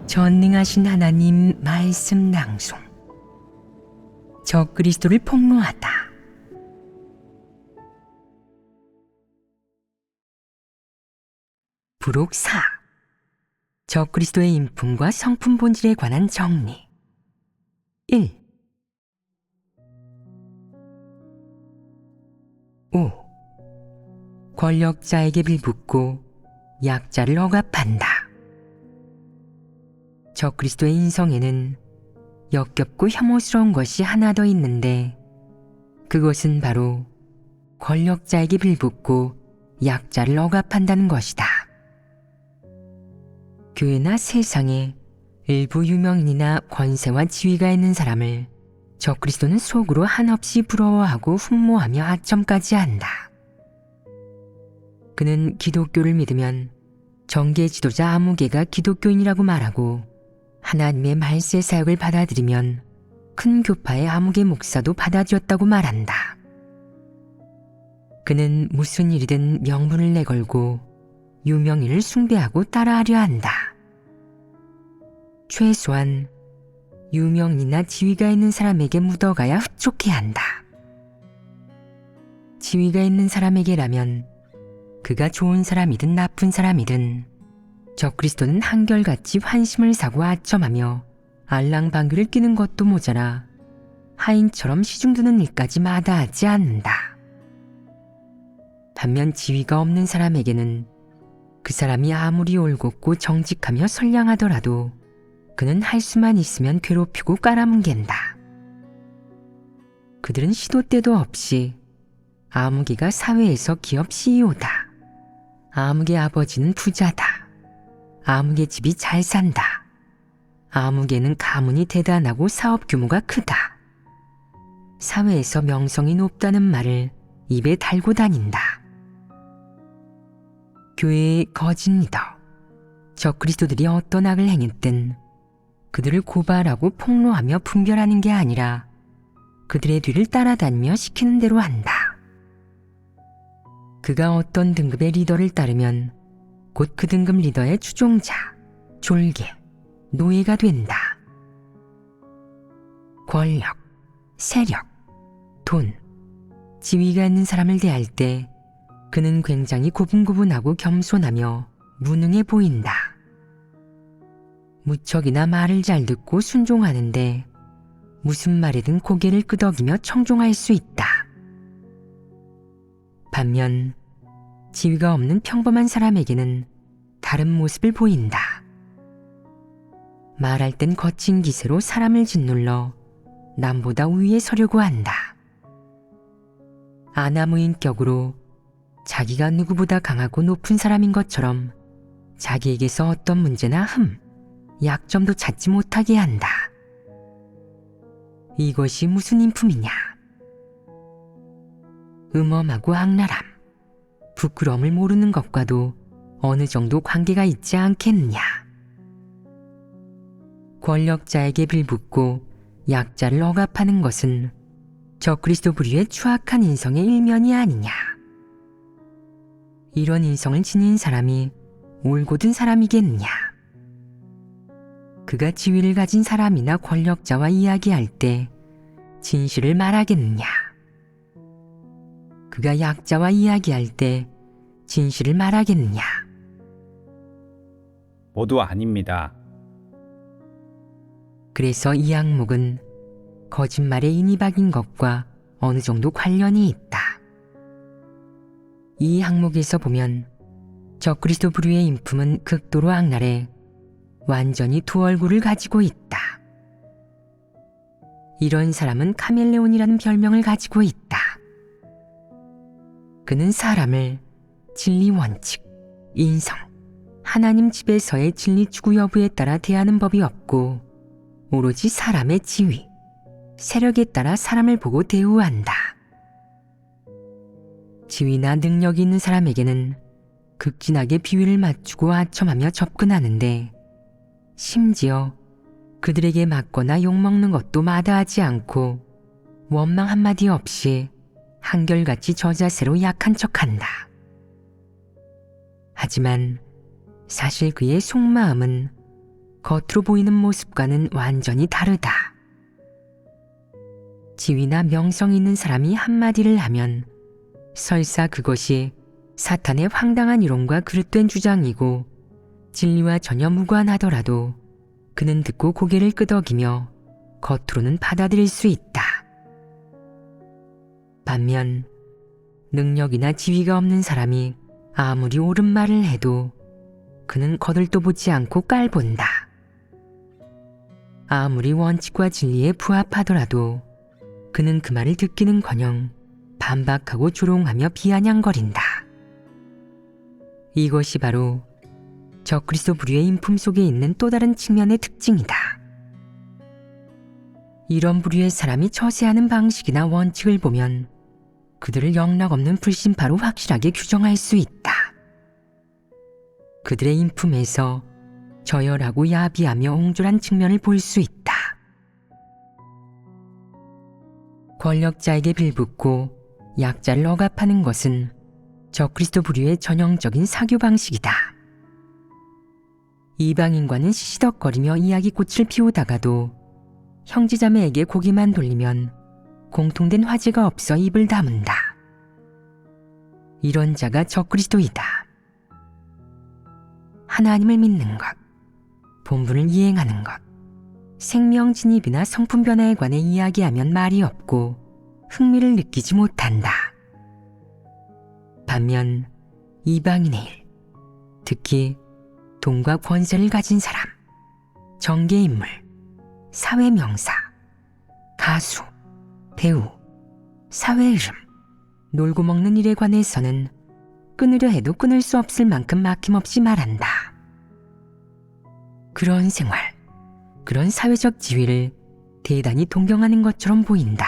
전능하신 하나님 말씀 낭송. 적그리스도를 폭로하다. 부록 4. 적그리스도의 인품과 성품 본질에 관한 정리. 1. 5. 권력자에게 빌붙고 약자를 억압한다. 적그리스도의 인성에는 역겹고 혐오스러운 것이 하나 더 있는데, 그것은 바로 권력자에게 빌붙고 약자를 억압한다는 것이다. 교회나 세상에 일부 유명인이나 권세와 지위가 있는 사람을 적그리스도는 속으로 한없이 부러워하고 흠모하며 아첨까지 한다. 그는 기독교를 믿으면 정계 지도자 아무개가 기독교인이라고 말하고, 하나님의 말세 사역을 받아들이면 큰 교파의 아무개 목사도 받아주었다고 말한다. 그는 무슨 일이든 명분을 내걸고 유명인을 숭배하고 따라하려 한다. 최소한 유명인이나 지위가 있는 사람에게 묻어가야 흡족해 한다. 지위가 있는 사람에게라면 그가 좋은 사람이든 나쁜 사람이든 적그리스도는 한결같이 환심을 사고 아첨하며 알랑방귀를 뀌는 것도 모자라 하인처럼 시중드는 일까지 마다하지 않는다. 반면 지위가 없는 사람에게는 그 사람이 아무리 올곧고 정직하며 선량하더라도 그는 할 수만 있으면 괴롭히고 깔아뭉갠다. 그들은 시도 때도 없이 아무개가 사회에서 기업 CEO다. 아무개 아버지는 부자다. 아무개 집이 잘 산다. 아무개는 가문이 대단하고 사업 규모가 크다. 사회에서 명성이 높다는 말을 입에 달고 다닌다. 교회의 거짓 리더, 적그리스도들이 어떤 악을 행했든 그들을 고발하고 폭로하며 분별하는 게 아니라 그들의 뒤를 따라다니며 시키는 대로 한다. 그가 어떤 등급의 리더를 따르면 곧 그 등급 리더의 추종자, 졸개, 노예가 된다. 권력, 세력, 돈, 지위가 있는 사람을 대할 때 그는 굉장히 고분고분하고 겸손하며 무능해 보인다. 무척이나 말을 잘 듣고 순종하는데 무슨 말이든 고개를 끄덕이며 청종할 수 있다. 반면 지위가 없는 평범한 사람에게는 다른 모습을 보인다. 말할 땐 거친 기세로 사람을 짓눌러 남보다 위에 서려고 한다. 아나무인격으로 자기가 누구보다 강하고 높은 사람인 것처럼 자기에게서 어떤 문제나 약점도 찾지 못하게 한다. 이것이 무슨 인품이냐? 음험하고 악랄함, 부끄러움을 모르는 것과도 어느 정도 관계가 있지 않겠느냐? 권력자에게 빌붙고 약자를 억압하는 것은 적그리스도 부류의 추악한 인성의 일면이 아니냐? 이런 인성을 지닌 사람이 올곧은 사람이겠느냐? 그가 지위를 가진 사람이나 권력자와 이야기할 때 진실을 말하겠느냐? 그가 약자와 이야기할 때 진실을 말하겠느냐? 모두 아닙니다. 그래서 이 항목은 거짓말에 인이 박인 것과 어느 정도 관련이 있다. 이 항목에서 보면 적그리스도 부류의 인품은 극도로 악랄해 완전히 두 얼굴을 가지고 있다. 이런 사람은 카멜레온이라는 별명을 가지고 있다. 그는 사람을 진리 원칙, 인성, 하나님 집에서의 진리 추구 여부에 따라 대하는 법이 없고 오로지 사람의 지위, 세력에 따라 사람을 보고 대우한다. 지위나 능력이 있는 사람에게는 극진하게 비위를 맞추고 아첨하며 접근하는데, 심지어 그들에게 맞거나 욕먹는 것도 마다하지 않고 원망 한마디 없이 한결같이 저자세로 약한 척한다. 하지만 사실 그의 속마음은 겉으로 보이는 모습과는 완전히 다르다. 지위나 명성이 있는 사람이 한마디를 하면 설사 그것이 사탄의 황당한 이론과 그릇된 주장이고 진리와 전혀 무관하더라도 그는 듣고 고개를 끄덕이며 겉으로는 받아들일 수 있다. 반면 능력이나 지위가 없는 사람이 아무리 옳은 말을 해도 그는 거들떠 보지 않고 깔본다. 아무리 원칙과 진리에 부합하더라도 그는 그 말을 듣기는커녕 반박하고 조롱하며 비아냥거린다. 이것이 바로 적그리스도 부류의 인품 속에 있는 또 다른 측면의 특징이다. 이런 부류의 사람이 처세하는 방식이나 원칙을 보면 그들을 영락없는 불신파로 확실하게 규정할 수 있다. 그들의 인품에서 저열하고 야비하며 옹졸한 측면을 볼 수 있다. 권력자에게 빌붙고 약자를 억압하는 것은 적그리스도 부류의 전형적인 사교 방식이다. 이방인과는 시시덕거리며 이야기꽃을 피우다가도 형제자매에게 고개만 돌리면 공통된 화제가 없어 입을 다문다. 이런 자가 적그리스도이다. 하나님을 믿는 것, 본분을 이행하는 것, 생명 진입이나 성품 변화에 관해 이야기하면 말이 없고 흥미를 느끼지 못한다. 반면 이방인의 일, 특히 돈과 권세를 가진 사람, 정계인물, 사회명사, 가수, 배우, 사회 흐름, 놀고 먹는 일에 관해서는 끊으려 해도 끊을 수 없을 만큼 막힘없이 말한다. 그런 생활, 그런 사회적 지위를 대단히 동경하는 것처럼 보인다.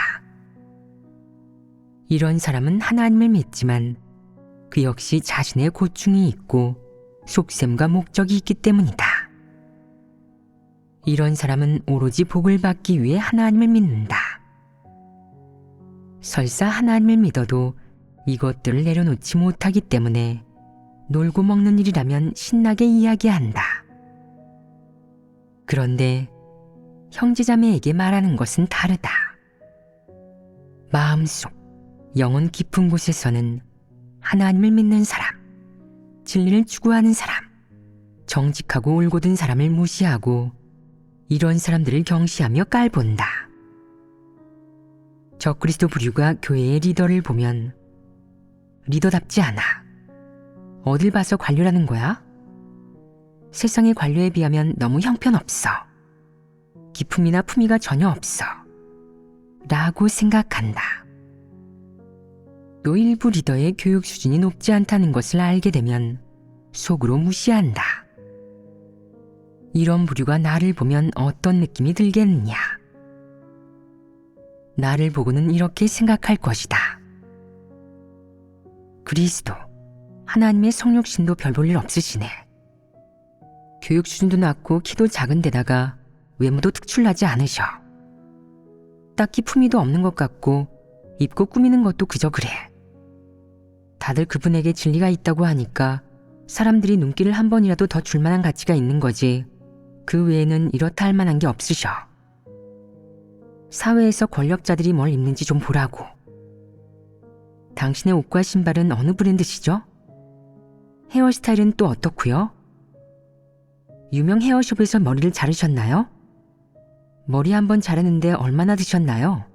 이런 사람은 하나님을 믿지만 그 역시 자신의 고충이 있고 속셈과 목적이 있기 때문이다. 이런 사람은 오로지 복을 받기 위해 하나님을 믿는다. 설사 하나님을 믿어도 이것들을 내려놓지 못하기 때문에 놀고 먹는 일이라면 신나게 이야기한다. 그런데 형제자매에게 말하는 것은 다르다. 마음속, 영혼 깊은 곳에서는 하나님을 믿는 사람, 진리를 추구하는 사람, 정직하고 올곧은 사람을 무시하고 이런 사람들을 경시하며 깔본다. 적그리스도 부류가 교회의 리더를 보면 리더답지 않아. 어딜 봐서 관료라는 거야? 세상의 관료에 비하면 너무 형편없어. 기품이나 품위가 전혀 없어. 라고 생각한다. 또 일부 리더의 교육 수준이 높지 않다는 것을 알게 되면 속으로 무시한다. 이런 부류가 나를 보면 어떤 느낌이 들겠느냐? 나를 보고는 이렇게 생각할 것이다. 그리스도, 하나님의 성육신도 별 볼 일 없으시네. 교육 수준도 낮고 키도 작은 데다가 외모도 특출나지 않으셔. 딱히 품위도 없는 것 같고 입고 꾸미는 것도 그저 그래. 다들 그분에게 진리가 있다고 하니까 사람들이 눈길을 한 번이라도 더 줄 만한 가치가 있는 거지 그 외에는 이렇다 할 만한 게 없으셔. 사회에서 권력자들이 뭘 입는지 좀 보라고. 당신의 옷과 신발은 어느 브랜드시죠? 헤어스타일은 또 어떻고요? 유명 헤어숍에서 머리를 자르셨나요? 머리 한번 자르는데 얼마나 드셨나요?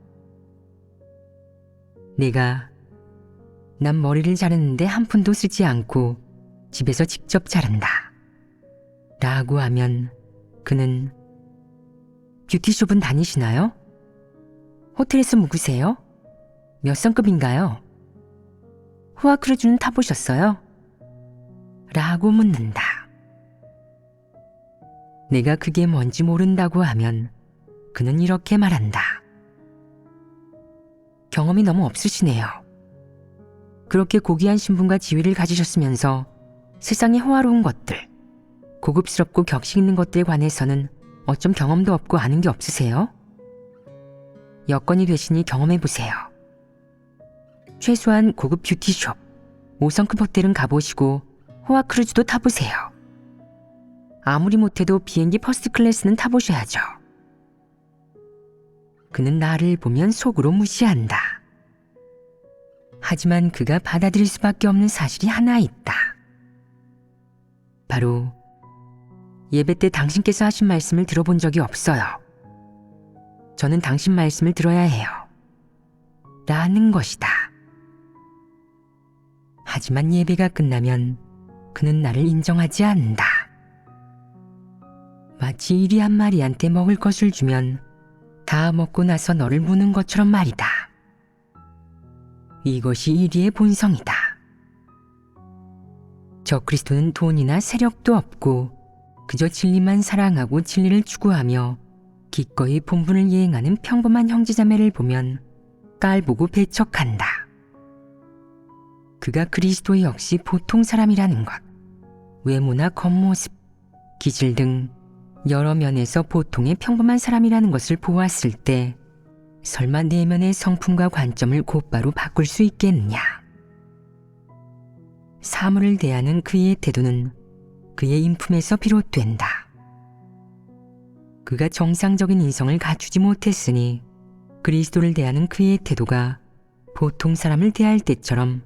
난 머리를 자르는데 한 푼도 쓰지 않고 집에서 직접 자른다. 라고 하면 그는 뷰티숍은 다니시나요? 호텔에서 묵으세요? 몇 성급인가요? 후아크루즈는 타보셨어요? 라고 묻는다. 내가 그게 뭔지 모른다고 하면 그는 이렇게 말한다. 경험이 너무 없으시네요. 그렇게 고귀한 신분과 지위를 가지셨으면서 세상의 호화로운 것들, 고급스럽고 격식 있는 것들에 관해서는 어쩜 경험도 없고 아는 게 없으세요? 여건이 되시니 경험해보세요. 최소한 고급 뷰티숍, 5성급 호텔은 가보시고 호화크루즈도 타보세요. 아무리 못해도 비행기 퍼스트 클래스는 타보셔야죠. 그는 나를 보면 속으로 무시한다. 하지만 그가 받아들일 수밖에 없는 사실이 하나 있다. 바로 예배 때 당신께서 하신 말씀을 들어본 적이 없어요. 저는 당신 말씀을 들어야 해요. 라는 것이다. 하지만 예배가 끝나면 그는 나를 인정하지 않는다. 마치 이리 한 마리한테 먹을 것을 주면 다 먹고 나서 너를 무는 것처럼 말이다. 이것이 이리의 본성이다. 적그리스도는 돈이나 세력도 없고 그저 진리만 사랑하고 진리를 추구하며 기꺼이 본분을 이행하는 평범한 형제자매를 보면 깔보고 배척한다. 그가 그리스도 역시 보통 사람이라는 것, 외모나 겉모습, 기질 등 여러 면에서 보통의 평범한 사람이라는 것을 보았을 때 설마 내면의 성품과 관점을 곧바로 바꿀 수 있겠느냐. 사물을 대하는 그의 태도는 그의 인품에서 비롯된다. 그가 정상적인 인성을 갖추지 못했으니 그리스도를 대하는 그의 태도가 보통 사람을 대할 때처럼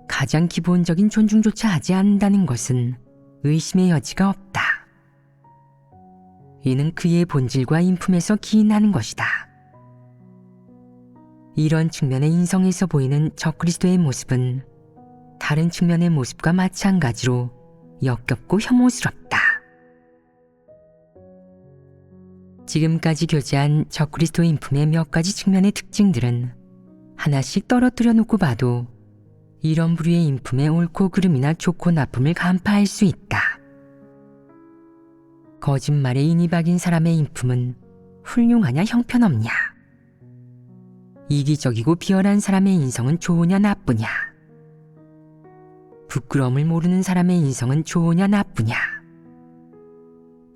가장 기본적인 존중조차 하지 않는다는 것은 의심의 여지가 없다. 이는 그의 본질과 인품에서 기인하는 것이다. 이런 측면의 인성에서 보이는 적그리스도의 모습은 다른 측면의 모습과 마찬가지로 역겹고 혐오스럽다. 지금까지 교제한 적그리스도 인품의 몇 가지 측면의 특징들은 하나씩 떨어뜨려 놓고 봐도 이런 부류의 인품의 옳고 그름이나 좋고 나쁨을 간파할 수 있다. 거짓말에 인이 박인 사람의 인품은 훌륭하냐 형편없냐, 이기적이고 비열한 사람의 인성은 좋으냐 나쁘냐, 부끄러움을 모르는 사람의 인성은 좋으냐 나쁘냐,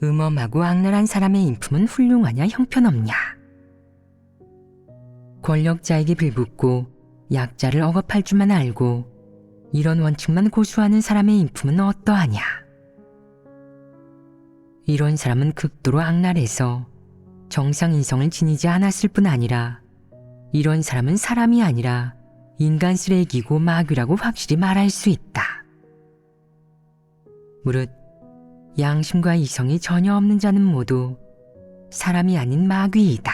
음험하고 악랄한 사람의 인품은 훌륭하냐 형편없냐, 권력자에게 빌붙고 약자를 억압할 줄만 알고 이런 원칙만 고수하는 사람의 인품은 어떠하냐. 이런 사람은 극도로 악랄해서 정상 인성을 지니지 않았을 뿐 아니라 이런 사람은 사람이 아니라 인간 쓰레기고 마귀라고 확실히 말할 수 있다. 무릇 양심과 이성이 전혀 없는 자는 모두 사람이 아닌 마귀이다.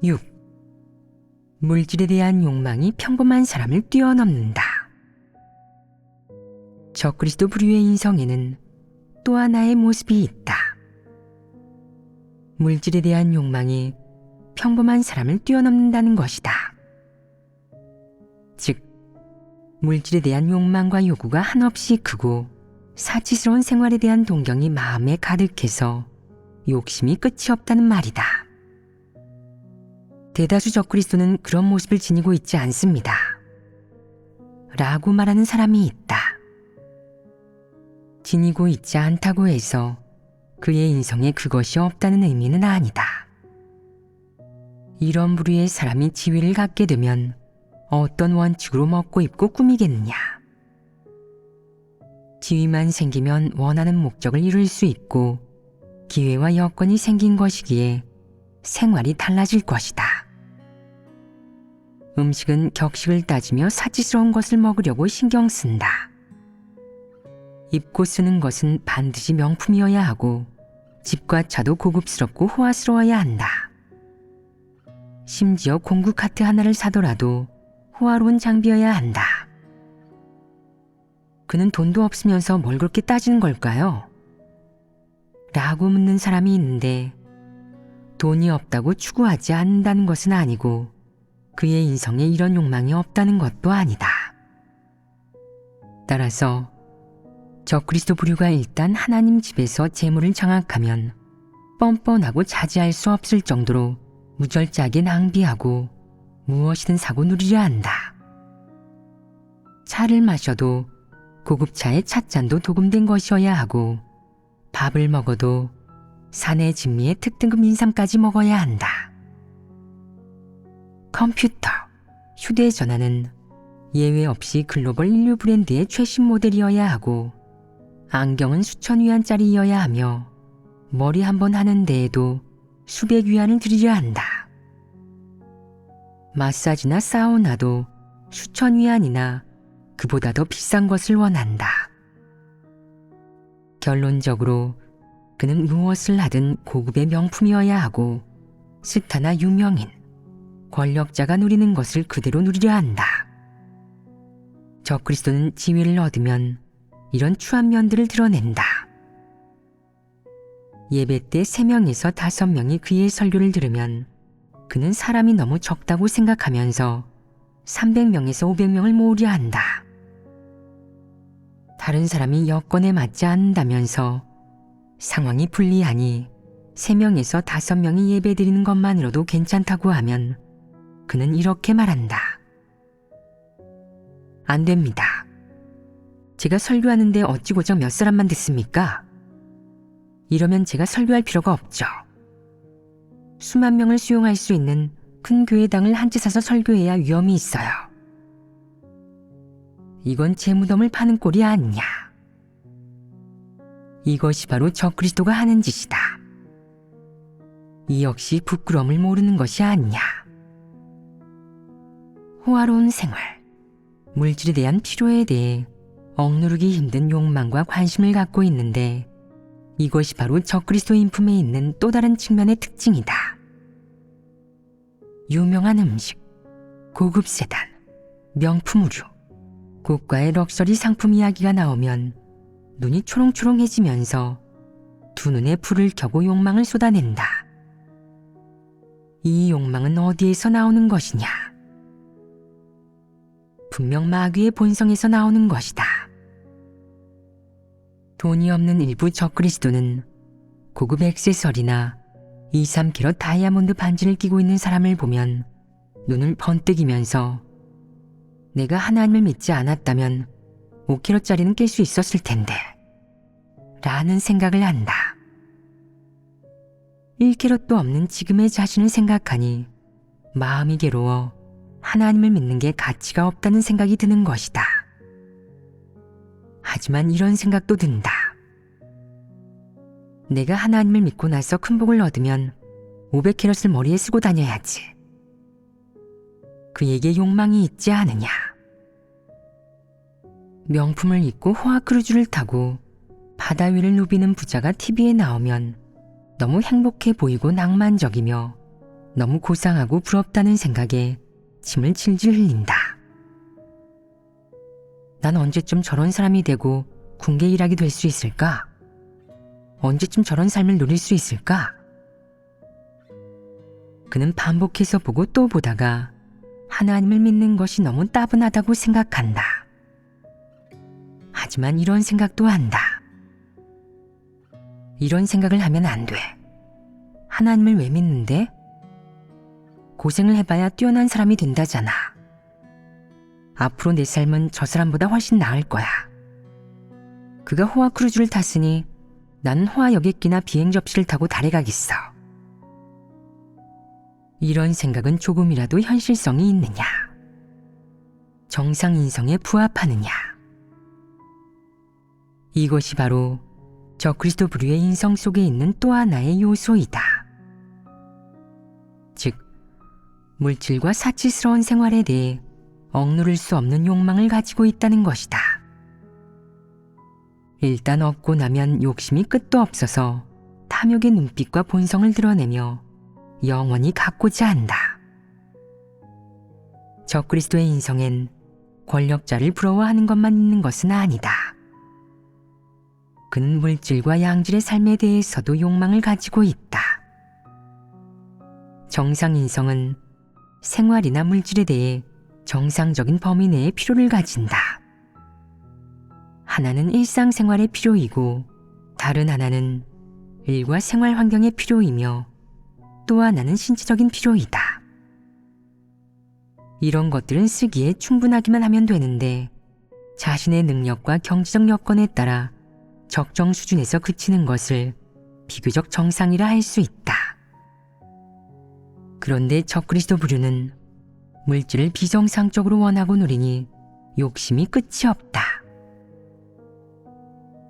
6. 물질에 대한 욕망이 평범한 사람을 뛰어넘는다. 적그리스도 부류의 인성에는 또 하나의 모습이 있다. 물질에 대한 욕망이 평범한 사람을 뛰어넘는다는 것이다. 즉, 물질에 대한 욕망과 요구가 한없이 크고 사치스러운 생활에 대한 동경이 마음에 가득해서 욕심이 끝이 없다는 말이다. 대다수 적그리스도는 그런 모습을 지니고 있지 않습니다. 라고 말하는 사람이 있다. 지니고 있지 않다고 해서 그의 인성에 그것이 없다는 의미는 아니다. 이런 부류의 사람이 지위를 갖게 되면 어떤 원칙으로 먹고 입고 꾸미겠느냐. 지위만 생기면 원하는 목적을 이룰 수 있고 기회와 여건이 생긴 것이기에 생활이 달라질 것이다. 음식은 격식을 따지며 사치스러운 것을 먹으려고 신경 쓴다. 입고 쓰는 것은 반드시 명품이어야 하고 집과 차도 고급스럽고 호화스러워야 한다. 심지어 공구 카트 하나를 사더라도 호화로운 장비여야 한다. 그는 돈도 없으면서 뭘 그렇게 따지는 걸까요? 라고 묻는 사람이 있는데 돈이 없다고 추구하지 않는다는 것은 아니고 그의 인성에 이런 욕망이 없다는 것도 아니다. 따라서 적그리스도 부류가 일단 하나님 집에서 재물을 장악하면 뻔뻔하고 자제할 수 없을 정도로 무절제하게 낭비하고 무엇이든 사고 누리려 한다. 차를 마셔도 고급차의 찻잔도 도금된 것이어야 하고 밥을 먹어도 사내 진미의 특등급 인삼까지 먹어야 한다. 컴퓨터, 휴대전화는 예외 없이 글로벌 인류 브랜드의 최신 모델이어야 하고 안경은 수천 위안짜리여야 하며 머리 한 번 하는 데에도 수백 위안을 들이려 한다. 마사지나 사우나도 수천 위안이나 그보다 더 비싼 것을 원한다. 결론적으로 그는 무엇을 하든 고급의 명품이어야 하고 스타나 유명인, 권력자가 누리는 것을 그대로 누리려 한다. 적그리스도는 지위를 얻으면 이런 추한 면들을 드러낸다. 예배 때 3명에서 5명이 그의 설교를 들으면 그는 사람이 너무 적다고 생각하면서 300명에서 500명을 모으려 한다. 다른 사람이 여건에 맞지 않는다면서 상황이 불리하니 3명에서 5명이 예배드리는 것만으로도 괜찮다고 하면 그는 이렇게 말한다. 안 됩니다. 제가 설교하는데 어찌고작 몇 사람만 듣습니까? 이러면 제가 설교할 필요가 없죠. 수만 명을 수용할 수 있는 큰 교회당을 한 채 사서 설교해야 위험이 있어요. 이건 제 무덤을 파는 꼴이 아니냐. 이것이 바로 적그리스도가 하는 짓이다. 이 역시 부끄러움을 모르는 것이 아니냐. 호화로운 생활, 물질에 대한 필요에 대해 억누르기 힘든 욕망과 관심을 갖고 있는데 이것이 바로 적그리스도 인품에 있는 또 다른 측면의 특징이다. 유명한 음식, 고급 세단, 명품 의류, 고가의 럭셔리 상품 이야기가 나오면 눈이 초롱초롱해지면서 두 눈에 불을 켜고 욕망을 쏟아낸다. 이 욕망은 어디에서 나오는 것이냐? 분명 마귀의 본성에서 나오는 것이다. 돈이 없는 일부 적그리스도는 고급 액세서리나 2, 3캐럿 다이아몬드 반지를 끼고 있는 사람을 보면 눈을 번뜩이면서 내가 하나님을 믿지 않았다면 5캐럿짜리는 낄 수 있었을 텐데 라는 생각을 한다. 1캐럿도 없는 지금의 자신을 생각하니 마음이 괴로워 하나님을 믿는 게 가치가 없다는 생각이 드는 것이다. 하지만 이런 생각도 든다. 내가 하나님을 믿고 나서 큰 복을 얻으면 500캐럿을 머리에 쓰고 다녀야지. 그에게 욕망이 있지 않으냐. 명품을 입고 호화 크루즈를 타고 바다 위를 누비는 부자가 TV에 나오면 너무 행복해 보이고 낭만적이며 너무 고상하고 부럽다는 생각에 침을 질질 흘린다. 난 언제쯤 저런 사람이 되고 군계 일하게 될 수 있을까? 언제쯤 저런 삶을 누릴 수 있을까? 그는 반복해서 보고 또 보다가 하나님을 믿는 것이 너무 따분하다고 생각한다. 하지만 이런 생각도 한다. 이런 생각을 하면 안 돼. 하나님을 왜 믿는데? 고생을 해봐야 뛰어난 사람이 된다잖아. 앞으로 내 삶은 저 사람보다 훨씬 나을 거야. 그가 호화 크루즈를 탔으니 나는 호화 여객기나 비행 접시를 타고 달에 가겠어. 이런 생각은 조금이라도 현실성이 있느냐? 정상 인성에 부합하느냐? 이것이 바로 적그리스도 부류의 인성 속에 있는 또 하나의 요소이다. 즉, 물질과 사치스러운 생활에 대해 억누를 수 없는 욕망을 가지고 있다는 것이다. 일단 얻고 나면 욕심이 끝도 없어서 탐욕의 눈빛과 본성을 드러내며 영원히 갖고자 한다. 적그리스도의 인성엔 권력자를 부러워하는 것만 있는 것은 아니다. 그는 물질과 양질의 삶에 대해서도 욕망을 가지고 있다. 정상인성은 생활이나 물질에 대해 정상적인 범위 내의 필요를 가진다. 하나는 일상생활의 필요이고 다른 하나는 일과 생활 환경의 필요이며 또 하나는 신체적인 필요이다. 이런 것들은 쓰기에 충분하기만 하면 되는데 자신의 능력과 경제적 여건에 따라 적정 수준에서 그치는 것을 비교적 정상이라 할 수 있다. 그런데 적그리스도 부류는 물질을 비정상적으로 원하고 누리니 욕심이 끝이 없다.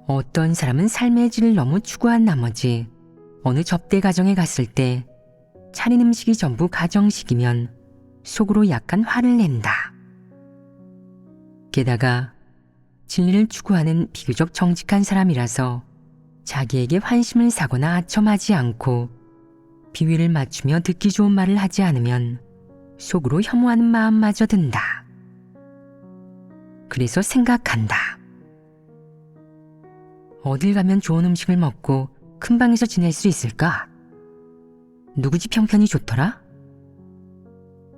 어떤 사람은 삶의 질을 너무 추구한 나머지 어느 접대 가정에 갔을 때 차린 음식이 전부 가정식이면 속으로 약간 화를 낸다. 게다가 진리를 추구하는 비교적 정직한 사람이라서 자기에게 환심을 사거나 아첨하지 않고 비위를 맞추며 듣기 좋은 말을 하지 않으면 속으로 혐오하는 마음마저 든다. 그래서 생각한다. 어딜 가면 좋은 음식을 먹고 큰 방에서 지낼 수 있을까? 누구 집 형편이 좋더라?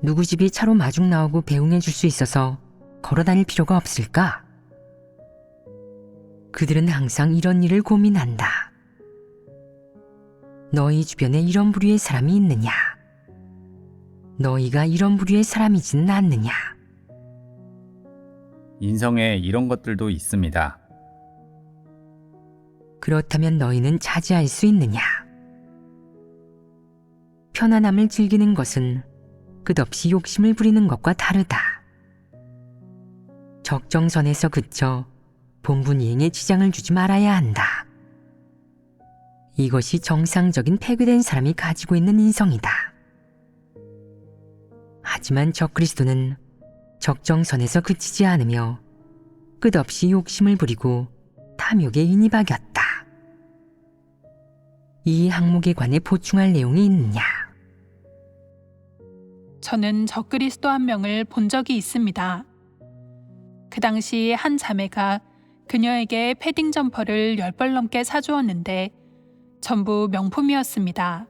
누구 집이 차로 마중 나오고 배웅해 줄 수 있어서 걸어 다닐 필요가 없을까? 그들은 항상 이런 일을 고민한다. 너희 주변에 이런 부류의 사람이 있느냐? 너희가 이런 부류의 사람이지는 않느냐? 인성에 이런 것들도 있습니다. 그렇다면 너희는 자제할 수 있느냐? 편안함을 즐기는 것은 끝없이 욕심을 부리는 것과 다르다. 적정선에서 그쳐 본분 이행에 지장을 주지 말아야 한다. 이것이 정상적인 폐괴된 사람이 가지고 있는 인성이다. 하지만 적그리스도는 적정선에서 그치지 않으며 끝없이 욕심을 부리고 탐욕에 인이 박였다. 이 항목에 관해 보충할 내용이 있느냐? 저는 적그리스도 한 명을 본 적이 있습니다. 그 당시 한 자매가 그녀에게 패딩 점퍼를 10벌 넘게 사주었는데 전부 명품이었습니다.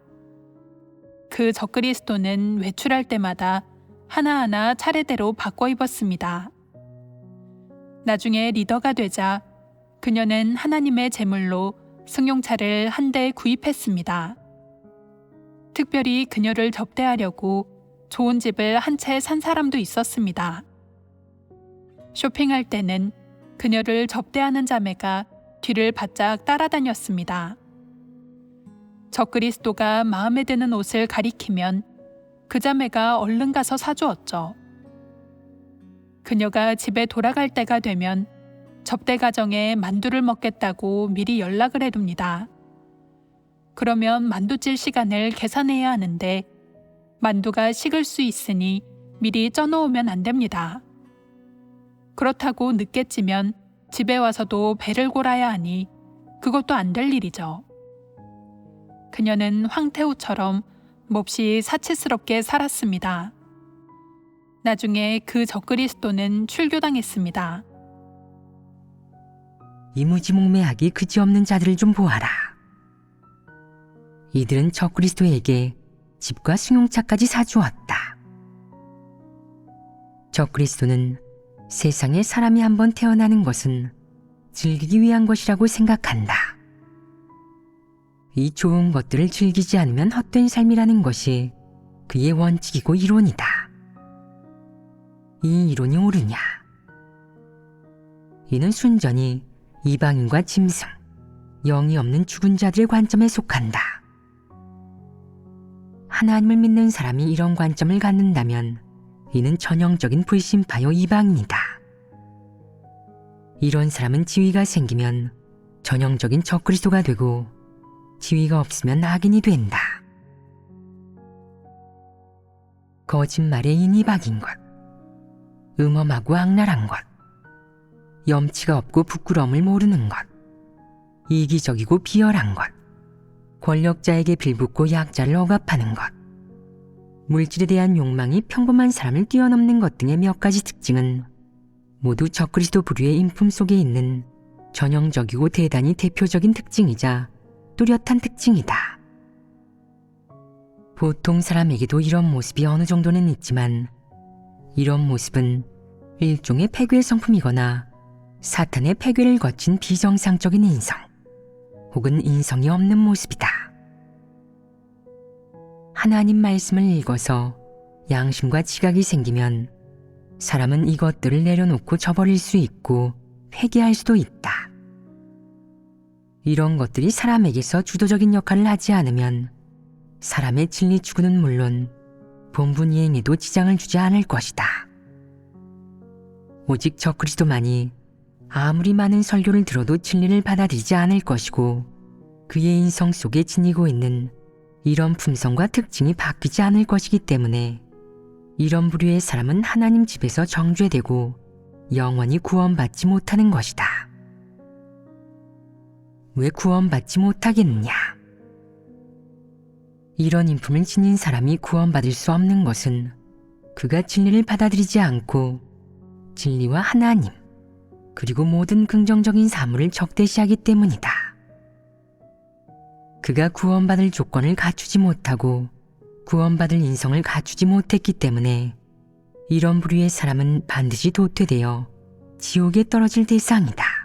그 적그리스도는 외출할 때마다 하나하나 차례대로 바꿔 입었습니다. 나중에 리더가 되자 그녀는 하나님의 제물로 승용차를 한 대 구입했습니다. 특별히 그녀를 접대하려고 좋은 집을 한 채 산 사람도 있었습니다. 쇼핑할 때는 그녀를 접대하는 자매가 뒤를 바짝 따라다녔습니다. 적그리스도가 마음에 드는 옷을 가리키면 그 자매가 얼른 가서 사주었죠. 그녀가 집에 돌아갈 때가 되면 접대 가정에 만두를 먹겠다고 미리 연락을 해둡니다. 그러면 만두찔 시간을 계산해야 하는데 만두가 식을 수 있으니 미리 쪄놓으면 안 됩니다. 그렇다고 늦게 찌면 집에 와서도 배를 골아야 하니 그것도 안 될 일이죠. 그녀는 황태우처럼 몹시 사치스럽게 살았습니다. 나중에 그 적그리스도는 출교당했습니다. 이무지몽매하기 그지없는 자들을 좀 보아라. 이들은 적그리스도에게 집과 승용차까지 사주었다. 적그리스도는 세상에 사람이 한번 태어나는 것은 즐기기 위한 것이라고 생각한다. 이 좋은 것들을 즐기지 않으면 헛된 삶이라는 것이 그의 원칙이고 이론이다. 이 이론이 옳으냐? 이는 순전히 이방인과 짐승, 영이 없는 죽은 자들의 관점에 속한다. 하나님을 믿는 사람이 이런 관점을 갖는다면 이는 전형적인 불신파요 이방인이다. 이런 사람은 지위가 생기면 전형적인 적그리스도가 되고 지위가 없으면 악인이 된다. 거짓말에 인이 박인 것, 음험하고 악랄한 것, 염치가 없고 부끄러움을 모르는 것, 이기적이고 비열한 것, 권력자에게 빌붙고 약자를 억압하는 것, 물질에 대한 욕망이 평범한 사람을 뛰어넘는 것 등의 몇 가지 특징은 모두 적그리스도 부류의 인품 속에 있는 전형적이고 대단히 대표적인 특징이자 뚜렷한 특징이다. 보통 사람에게도 이런 모습이 어느 정도는 있지만 이런 모습은 일종의 폐괴 성품이거나 사탄의 폐괴를 거친 비정상적인 인성 혹은 인성이 없는 모습이다. 하나님 말씀을 읽어서 양심과 지각이 생기면 사람은 이것들을 내려놓고 저버릴 수 있고 회개할 수도 있다. 이런 것들이 사람에게서 주도적인 역할을 하지 않으면 사람의 진리 추구는 물론 본분 이행에도 지장을 주지 않을 것이다. 오직 적그리스도만이 아무리 많은 설교를 들어도 진리를 받아들이지 않을 것이고 그의 인성 속에 지니고 있는 이런 품성과 특징이 바뀌지 않을 것이기 때문에 이런 부류의 사람은 하나님 집에서 정죄되고 영원히 구원받지 못하는 것이다. 왜 구원받지 못하겠느냐? 이런 인품을 지닌 사람이 구원받을 수 없는 것은 그가 진리를 받아들이지 않고 진리와 하나님 그리고 모든 긍정적인 사물을 적대시하기 때문이다. 그가 구원받을 조건을 갖추지 못하고 구원받을 인성을 갖추지 못했기 때문에 이런 부류의 사람은 반드시 도태되어 지옥에 떨어질 대상이다.